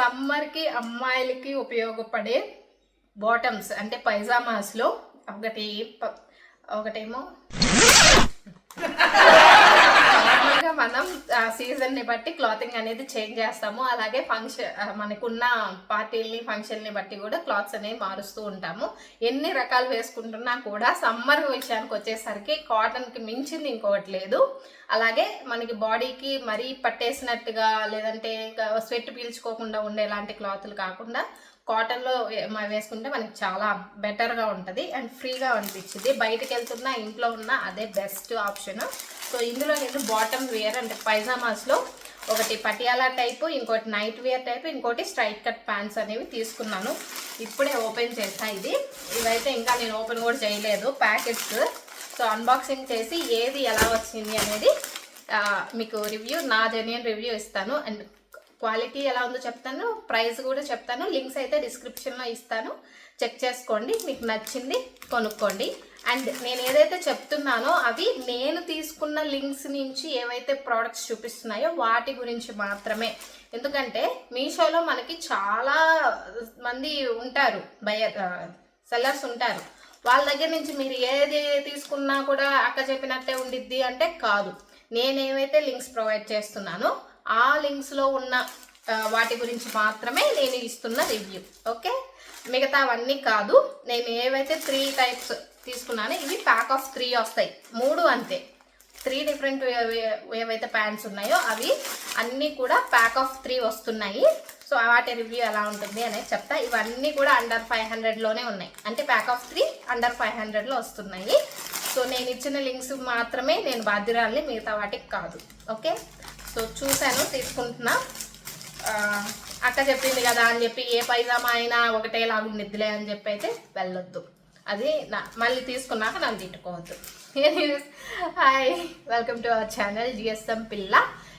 సమ్మర్కి అమ్మాయిలకి ఉపయోగపడే బాటమ్స్ అంటే పైజామాస్లో ఒకటేమో నార్మల్గా మనం సీజన్ని బట్టి క్లాతింగ్ అనేది చేంజ్ చేస్తాము. అలాగే మనకున్న పార్టీల్ని ఫంక్షన్ని బట్టి కూడా క్లాత్స్ అనేవి మారుస్తూ ఉంటాము. ఎన్ని రకాలు వేసుకుంటున్నా కూడా సమ్మర్ విషయానికి వచ్చేసరికి కాటన్కి మించింది ఇంకొకటి లేదు. అలాగే మనకి బాడీకి మరీ పట్టేసినట్టుగా లేదంటే స్వెట్ పీల్చుకోకుండా ఉండేలాంటి క్లాతులు కాకుండా కాటన్లో వేసుకుంటే మనకి చాలా బెటర్గా ఉంటుంది అండ్ ఫ్రీగా అనిపించింది. బయటకు వెళ్తున్నా ఇంట్లో ఉన్న అదే బెస్ట్ ఆప్షన్. సో ఇందులో నేను బాటమ్ వేర్ అంటే పైజామాస్లో ఒకటి పటియాలా టైపు, ఇంకోటి నైట్ వేర్ టైపు, ఇంకోటి స్ట్రైట్ కట్ ప్యాంట్స్ అనేవి తీసుకున్నాను. ఇప్పుడే ఓపెన్ చేసా. ఇవైతే ఇంకా నేను ఓపెన్ కూడా చేయలేదు ప్యాకెట్స్. సో అన్బాక్సింగ్ చేసి ఏది ఎలా వచ్చింది అనేది మీకు నా జెన్యూన్ రివ్యూ ఇస్తాను. అండ్ క్వాలిటీ ఎలా ఉందో చెప్తాను, ప్రైస్ కూడా చెప్తాను. లింక్స్ అయితే డిస్క్రిప్షన్లో ఇస్తాను, చెక్ చేసుకోండి. మీకు నచ్చింది కొనుక్కోండి. అండ్ నేను ఏదైతే చెప్తున్నానో అవి నేను తీసుకున్న లింక్స్ నుంచి ఏవైతే ప్రోడక్ట్స్ చూపిస్తున్నాయో వాటి గురించి మాత్రమే. ఎందుకంటే మీషోలో మనకి చాలా మంది ఉంటారు, సెల్లర్స్ ఉంటారు. వాళ్ళ దగ్గర నుంచి మీరు ఏది తీసుకున్నా కూడా అక్క చెప్పినట్టే ఉండిద్ది అంటే కాదు. నేనేవైతే లింక్స్ ప్రొవైడ్ చేస్తున్నానో ఆ లింక్స్లో ఉన్న వాటి గురించి మాత్రమే నేను ఇస్తున్న రివ్యూ. ఓకే, మిగతావన్నీ కాదు. నేను ఏవైతే 3 టైప్స్ తీసుకున్నానో ఇవి ప్యాక్ ఆఫ్ 3 వస్తాయి. 3 అంతే. 3 డిఫరెంట్ ఏవైతే ప్యాంట్స్ ఉన్నాయో అవి అన్నీ కూడా ప్యాక్ ఆఫ్ 3 వస్తున్నాయి. సో వాటి రివ్యూ ఎలా ఉంటుంది అనేది చెప్తా. ఇవన్నీ కూడా అండర్ 500లోనే ఉన్నాయి. అంటే ప్యాక్ ఆఫ్ 3 అండర్ 500లో వస్తున్నాయి. సో నేను ఇచ్చిన లింక్స్ మాత్రమే నేను బాధ్యురాలని, మిగతా వాటికి కాదు. ఓకే, సో చూశాను, తీసుకుంటున్నా. అక్క చెప్పింది కదా అని చెప్పి ఏ పైజామా అయినా ఒకటేలాగా ఉండిద్దిలే అని చెప్పి అయితే వెళ్ళొద్దు. అది మళ్ళీ తీసుకున్నాక నన్ను తిట్టుకోవద్దు. Hi, welcome to our channel GSM పిల్ల.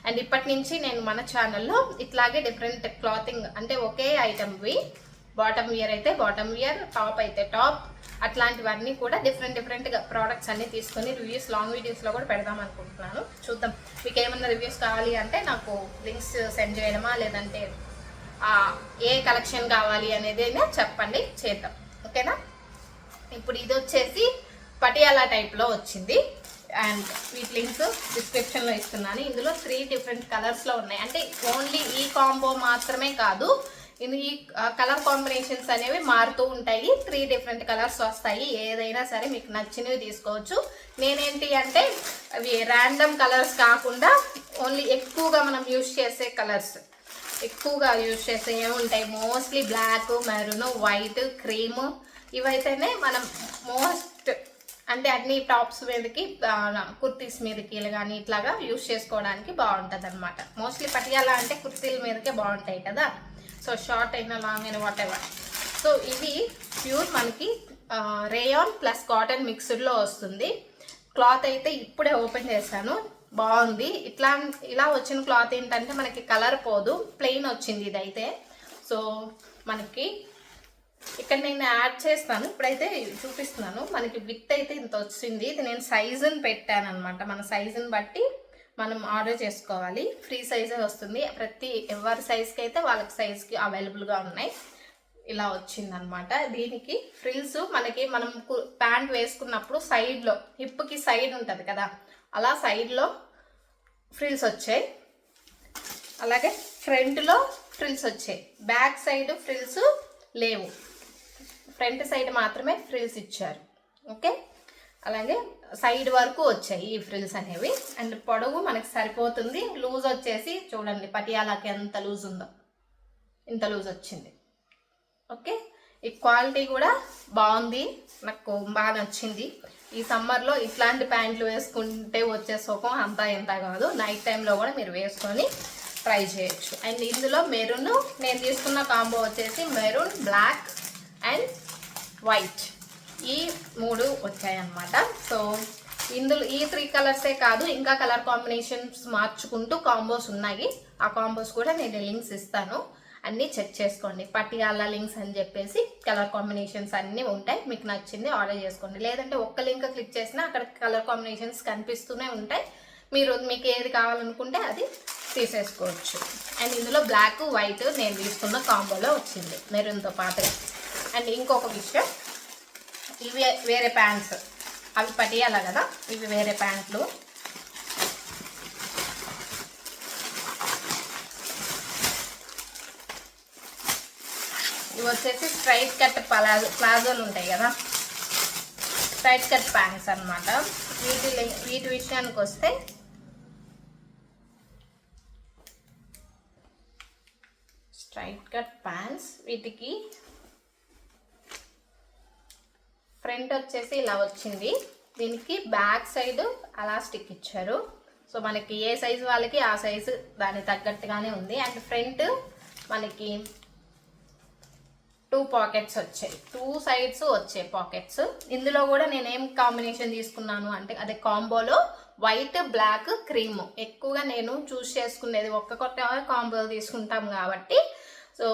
అండ్ ఇప్పటి నుంచి నేను మన ఛానల్లో ఇట్లాగే డిఫరెంట్ క్లాతింగ్ అంటే ఒకే ఐటమ్వి, బాటమ్ వియర్ అయితే బాటమ్ వియర్, టాప్ అయితే టాప్, అట్లాంటివన్నీ కూడా డిఫరెంట్గా ప్రోడక్ట్స్ అన్నీ తీసుకొని రివ్యూస్ లాంగ్ వీడియోస్లో కూడా పెడదాం అనుకుంటున్నాను. చూద్దాం, మీకు ఏమన్నా రివ్యూస్ కావాలి అంటే నాకు లింక్స్ సెండ్ చేయడమా లేదంటే ఏ కలెక్షన్ కావాలి అనేది చెప్పండి, చేద్దాం. ఓకేనా. ఇప్పుడు ఇది వచ్చేసి పటియాలా టైప్లో వచ్చింది. అండ్ వీటి లింక్స్ డిస్క్రిప్షన్లో ఇస్తున్నాను. ఇందులో 3 డిఫరెంట్ కలర్స్లో ఉన్నాయి. అంటే ఓన్లీ ఈ కాంబో మాత్రమే కాదు, ఈ కలర్ కాంబినేషన్స్ అనేవి మారుతూ ఉంటాయి. 3 డిఫరెంట్ కలర్స్ వస్తాయి. ఏదైనా సరే మీకు నచ్చినవి తీసుకోవచ్చు. నేనేంటి అంటే అవి ర్యాండమ్ కలర్స్ కాకుండా ఓన్లీ ఎక్కువగా మనం యూజ్ చేసే కలర్స్, ఎక్కువగా యూజ్ చేసే ఏముంటాయి, mostly black, maroon, white, cream, ఇవైతేనే మనం మోస్ట్ అంటే అన్ని టాప్స్ మీదకి కుర్తీస్ మీదకి కానీ ఇట్లాగా యూజ్ చేసుకోవడానికి బాగుంటుంది అనమాట. మోస్ట్లీ పటియాలా అంటే కుర్తీల మీదకే బాగుంటాయి కదా. సో షార్ట్ అయినా లాంగ్ అయినా వాట్ ఎవర్. సో ఇవి ప్యూర్ మనకి రేయాన్ ప్లస్ కాటన్ మిక్స్డ్లో వస్తుంది. క్లాత్ అయితే ఇప్పుడే ఓపెన్ చేశాను, బాగుంది. ఇలా వచ్చిన క్లాత్ ఏంటంటే మనకి కలర్ పోదు, ప్లెయిన్ వచ్చింది ఇదైతే. సో మనకి ఇక్కడ నేను యాడ్ చేస్తాను, ఇప్పుడైతే చూపిస్తున్నాను. మనకి విత్ అయితే ఇంత వచ్చింది. ఇది నేను సైజుని పెట్టాను అనమాట. మన సైజుని బట్టి మనం ఆర్డర్ చేసుకోవాలి. ఫ్రీ సైజే వస్తుంది. ఎవరి సైజ్కి అయితే వాళ్ళకి సైజ్కి అవైలబుల్గా ఉన్నాయి. ఇలా వచ్చిందనమాట. దీనికి ఫ్రిల్స్ మనం ప్యాంట్ వేసుకున్నప్పుడు సైడ్లో హిప్కి సైడ్ ఉంటుంది కదా, అలా సైడ్లో ఫ్రిల్స్ వచ్చాయి. అలాగే ఫ్రంట్లో ఫ్రిల్స్ వచ్చాయి. బ్యాక్ సైడ్ ఫ్రిల్స్ లేవు, ఫ్రంట్ సైడ్ మాత్రమే ఫ్రిల్స్ ఇచ్చారు. ఓకే, అలాగే సైడ్ వరకు వచ్చాయి ఈ ఫ్రిల్స్ అనేవి. అండ్ పొడవు మనకి సరిపోతుంది. లూజ్ వచ్చేసి చూడండి పటియాలాకి ఎంత లూజ్ ఉందో, ఇంత లూజ్ వచ్చింది. ఓకే, ఈ క్వాలిటీ కూడా బాగుంది, నాకు బాగా నచ్చింది. ఈ సమ్మర్లో ఇట్లాంటి ప్యాంట్లు వేసుకుంటే వచ్చే సుఖం అంతా ఎంత కాదు. నైట్ టైంలో కూడా మీరు వేసుకొని ట్రై చేయొచ్చు. అండ్ ఇందులో మెరూన్, నేను తీసుకున్న కాంబో వచ్చేసి మెరూన్, బ్లాక్ అండ్ వైట్, ఈ 3 వచ్చాయన్నమాట. సో ఇందులో ఈ 3 కలర్సే కాదు, ఇంకా కలర్ కాంబినేషన్స్ మార్చుకుంటూ కాంబోస్ ఉన్నాయి. ఆ కాంబోస్ కూడా నేను లింక్స్ ఇస్తాను, అన్నీ చెక్ చేసుకోండి. పటియాలా లింక్స్ అని చెప్పేసి కలర్ కాంబినేషన్స్ అన్నీ ఉంటాయి. మీకు నచ్చింది ఆర్డర్ చేసుకోండి. లేదంటే ఒక్క లింక్ క్లిక్ చేసినా అక్కడ కలర్ కాంబినేషన్స్ కనిపిస్తూనే ఉంటాయి. మీకు ఏది కావాలనుకుంటే అది తీసేసుకోవచ్చు. అండ్ ఇందులో బ్లాక్ వైట్ నేను తీసుకున్న కాంబోలో వచ్చింది మెరూన్తో పాటు. అండ్ ఇంకొక విషయం, ఇవి వేరే ప్యాంట్స్, అవి పటియాలా కదా, ఇవి వేరే ప్యాంట్లు. ఇవి వచ్చేసి స్ట్రైట్ కట్ ప్లాజోలు ఉంటాయి కదా, స్ట్రైట్ కట్ ప్యాంట్స్ అనమాట. వీటి విషయానికి వస్తే స్ట్రైట్ కట్ ప్యాంట్స్, వీటికి ఫ్రంట్ వచ్చేసి ఇలా వచ్చింది, దీనికి బ్యాక్ సైడ్ ఎలాస్టిక్ ఇచ్చారు. సో మనకి ఏ సైజు వాళ్ళకి ఆ సైజు దానికి తగ్గట్టుగానే ఉంది. అండ్ ఫ్రంట్ మనకి 2 పాకెట్స్ వచ్చాయి, 2 సైడ్స్ వచ్చాయి పాకెట్స్. ఇందులో కూడా నేనేం కాంబినేషన్ తీసుకున్నాను అంటే అదే కాంబోలో వైట్ బ్లాక్ క్రీమ్. ఎక్కువగా నేను చూస్ చేసుకునేది ఒక్కొక్క కాంబో తీసుకుంటాం కాబట్టి, సో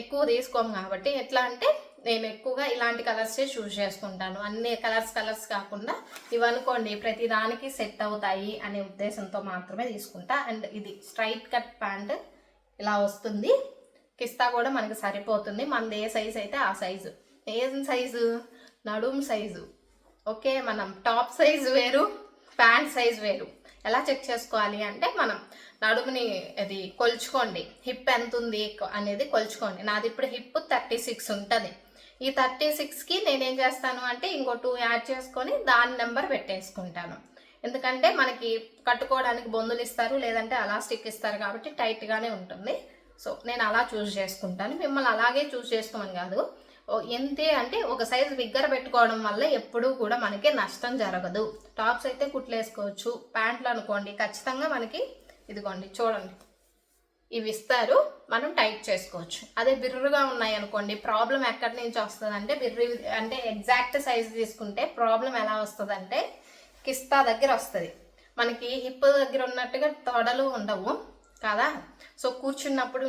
ఎక్కువ తీసుకోము కాబట్టి ఎట్లా అంటే నేను ఎక్కువగా ఇలాంటి కలర్సే చూస్ చేసుకుంటాను. అన్ని కలర్స్ కాకుండా ఇవనుకోండి ప్రతి దానికి సెట్ అవుతాయి అనే ఉద్దేశంతో మాత్రమే తీసుకుంటా. అండ్ ఇది స్ట్రైట్ కట్ ప్యాంట్ ఇలా వస్తుంది, కిస్తా కూడా మనకి సరిపోతుంది. మనది ఏ సైజు అయితే ఆ సైజు. ఏం సైజు? నడుము సైజు. ఓకే, మనం టాప్ సైజు వేరు, ప్యాంట్ సైజు వేరు. ఎలా చెక్ చేసుకోవాలి అంటే మనం నడుముని అది కొలుచుకోండి, హిప్ ఎంత ఉంది అనేది కొలుచుకోండి. నాది ఇప్పుడు హిప్ 36 ఉంటుంది. ఈ 36కి నేనేం చేస్తాను అంటే ఇంకో 2 యాడ్ చేసుకొని దాని నెంబర్ పెట్టేసుకుంటాను. ఎందుకంటే మనకి కట్టుకోవడానికి బొందులు ఇస్తారు, లేదంటే అలాస్టిక్ ఇస్తారు కాబట్టి టైట్గానే ఉంటుంది. సో నేను అలా చూస్ చేసుకుంటాను. మిమ్మల్ని అలాగే చూస్ చేసుకోమని కాదు, ఎంతే అంటే ఒక సైజు బిగ్గర పెట్టుకోవడం వల్ల ఎప్పుడూ కూడా మనకి నష్టం జరగదు. టాప్స్ అయితే కుట్లేసుకోవచ్చు, ప్యాంట్లు అనుకోండి ఖచ్చితంగా మనకి ఇదిగోండి చూడండి ఇవి ఇస్తారు, మనం టైట్ చేసుకోవచ్చు. అదే బిర్రుగా ఉన్నాయి అనుకోండి, ప్రాబ్లం ఎక్కడి నుంచి వస్తుంది అంటే బిర్రు అంటే ఎగ్జాక్ట్ సైజు తీసుకుంటే ప్రాబ్లం ఎలా వస్తుంది అంటే కిస్తా దగ్గర వస్తుంది. మనకి హిప్ దగ్గర ఉన్నట్టుగా తొడలు ఉండవు కదా. సో కూర్చున్నప్పుడు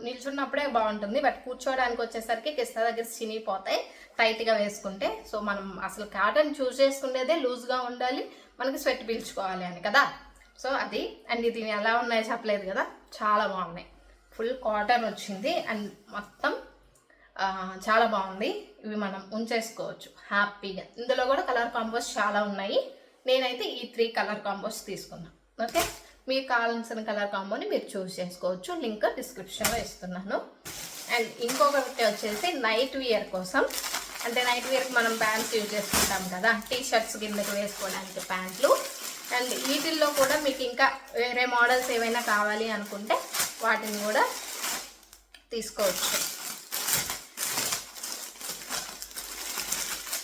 నిల్చున్నప్పుడే బాగుంటుంది, బట్ కూర్చోవడానికి వచ్చేసరికి కిస్తా దగ్గర చినిగిపోతాయి టైట్గా వేసుకుంటే. సో మనం అసలు కాటన్ చూస్ చేసుకునేదే లూజ్గా ఉండాలి, మనకి స్వెట్ పీల్చుకోవాలి అని కదా. సో అది. అండ్ ఇది ఎలా ఉన్నాయో చెప్పలేదు కదా, చాలా బాగున్నాయి. ఫుల్ కాటన్ వచ్చింది అండ్ మొత్తం చాలా బాగుంది. ఇవి మనం ఉంచేసుకోవచ్చు హ్యాపీగా. ఇందులో కూడా కలర్ కాంబోస్ చాలా ఉన్నాయి. నేనైతే ఈ 3 కలర్ కాంబోస్ తీసుకున్నాను. ఓకే, మీకు కావాల్సిన కలర్ కాంబోని మీరు చూస్ చేసుకోవచ్చు, లింక్ డిస్క్రిప్షన్లో ఇస్తున్నాను. అండ్ ఇంకొకటి వచ్చేసి నైట్ వియర్ కోసం, అంటే నైట్ వియర్కి మనం ప్యాంట్స్ యూజ్ చేసుకుంటాం కదా, టీ షర్ట్స్ కిందకి వేసుకోవడానికి ప్యాంట్లు. అండ్ వీటిల్లో కూడా మీకు ఇంకా వేరే మోడల్స్ ఏమైనా కావాలి అనుకుంటే వాటిని కూడా తీసుకోవచ్చు.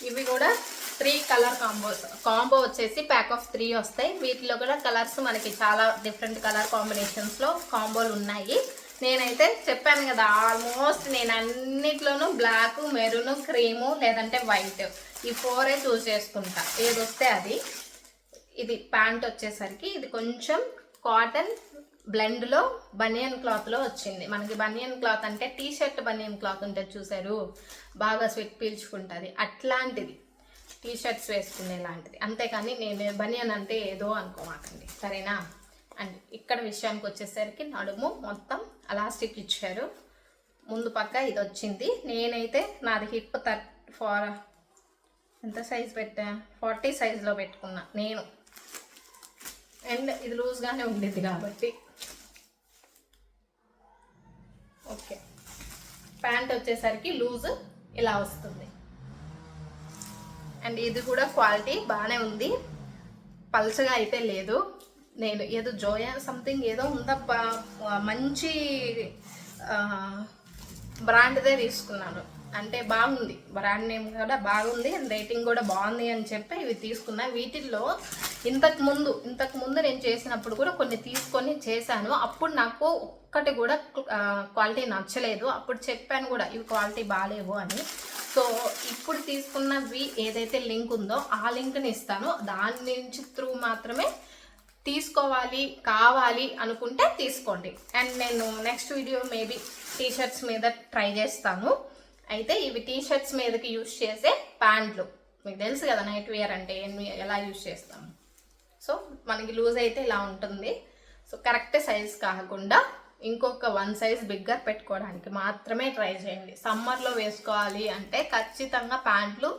ఇవి కూడా 3 కలర్ కాంబో వచ్చేసి ప్యాక్ ఆఫ్ 3 వస్తాయి. వీటిలో కూడా కలర్స్ మనకి చాలా డిఫరెంట్ కలర్ కాంబినేషన్స్లో కాంబోలు ఉన్నాయి. నేనైతే చెప్పాను కదా, ఆల్మోస్ట్ నేను అన్నిట్లోనూ బ్లాక్, మెరూన్, క్రీము లేదంటే వైట్, ఈ 4 చూస్ చేసుకుంటా, ఏది వస్తే అది. ఇది ప్యాంట్ వచ్చేసరికి ఇది కొంచెం కాటన్ బ్లెండ్లో బనియన్ క్లాత్లో వచ్చింది. మనకి బనియన్ క్లాత్ అంటే టీ షర్ట్ బనియన్ క్లాత్ ఉంటుంది చూసారు, బాగా స్వెట్ పీల్చుకుంటుంది, అట్లాంటిది టీ షర్ట్స్ వేసుకునేలాంటిది. అంతేకాని నేను బనియన్ అంటే ఏదో అనుకోమాకండి, సరేనా. అండ్ ఇక్కడ విషయానికి వచ్చేసరికి నడుము మొత్తం ఎలాస్టిక్ ఇచ్చారు, ముందు పక్క ఇది వచ్చింది. నేనైతే నాది హిప్ ఎంత సైజ్ పెట్టా, 40 సైజులో పెట్టుకున్నా నేను. అండ్ ఇది లూజ్గానే ఉండేది కాబట్టి ఓకే. ప్యాంట్ వచ్చేసరికి లూజ్ ఇలా వస్తుంది. అండ్ ఇది కూడా క్వాలిటీ బాగానే ఉంది, పల్చగా అయితే లేదు. నేను ఏదో జోయా సంథింగ్ ఏదో ఉందబ్బా, మంచి బ్రాండ్దే తీసుకున్నాను, అంటే బాగుంది, బ్రాండ్ నేమ్ కూడా బాగుంది అండ్ రేటింగ్ కూడా బాగుంది అని చెప్పి ఇవి తీసుకున్నా. వీటిల్లో ఇంతకు ముందు నేను చేసినప్పుడు కూడా కొన్ని తీసుకొని చేశాను. అప్పుడు నాకు ఒక్కటి కూడా క్వాలిటీ నచ్చలేదు, అప్పుడు చెప్పాను కూడా ఇవి క్వాలిటీ బాగాలేవు అని. సో ఇప్పుడు తీసుకున్నవి ఏదైతే లింక్ ఉందో ఆ లింక్ని ఇస్తాను, దాని నుంచి త్రూ మాత్రమే తీసుకోవాలి, కావాలి అనుకుంటే తీసుకోండి. అండ్ నేను next video maybe T shirts మీద ట్రై చేస్తాను. అయితే ఇవి టీ షర్ట్స్ మీదకి యూజ్ చేసే ప్యాంట్లు, మీకు తెలుసు కదా నైట్ వేర్ అంటే ఎలా యూజ్ చేస్తాము. సో మనకి లూజ్ అయితే ఇలా ఉంటుంది. సో కరెక్ట్ సైజ్ కాకుండా ఇంకొక 1 సైజ్ బిగ్గర్ పెట్టుకోవడానికి మాత్రమే ట్రై చేయండి. సమ్మర్లో వేసుకోవాలి అంటే ఖచ్చితంగా ప్యాంట్లు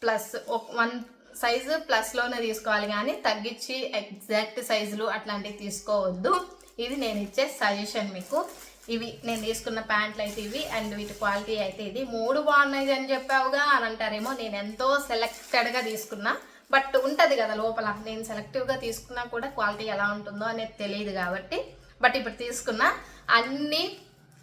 ప్లస్ 1 సైజు ప్లస్లోనే తీసుకోవాలి, కానీ తగ్గించి ఎగ్జాక్ట్ సైజులు అట్లాంటివి తీసుకోవద్దు. ఇది నేను ఇచ్చే సజెషన్ మీకు. ఇవి నేను తీసుకున్న ప్యాంట్లు అయితే ఇవి, అండ్ వీటి క్వాలిటీ అయితే ఇది. 3 బాగున్నాయి అని చెప్పావుగా అని అంటారేమో. నేను ఎంతో సెలెక్టెడ్గా తీసుకున్నా, బట్ ఉంటుంది కదా లోపల, నేను సెలెక్టివ్గా తీసుకున్నా కూడా క్వాలిటీ ఎలా ఉంటుందో అనేది తెలియదు కాబట్టి. బట్ ఇప్పుడు తీసుకున్న అన్ని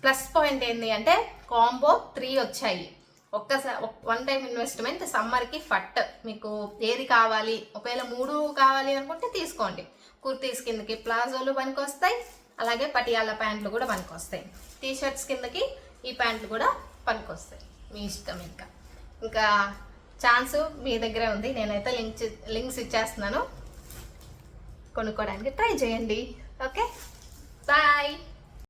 ప్లస్ పాయింట్ ఏంటి అంటే కాంబో 3 వచ్చాయి. ఒక్కసారి 1 టైం ఇన్వెస్ట్మెంట్, సమ్మర్కి ఫట్. మీకు ఏది కావాలి, ఒకవేళ 3 కావాలి అనుకుంటే తీసుకోండి. కుర్తీస్ కిందకి ప్లాజోలు పనికొస్తాయి, అలాగే పటియాలా ప్యాంట్లు కూడా పనికొస్తాయి. టీషర్ట్స్ కిందకి ఈ ప్యాంట్లు కూడా పనికొస్తాయి. మీ ఇష్టం. ఇంకా ఛాన్స్ మీ దగ్గరే ఉంది. నేనైతే లింక్స్ ఇచ్చేస్తున్నాను, కొనుక్కోవడానికి ట్రై చేయండి. Okay, bye.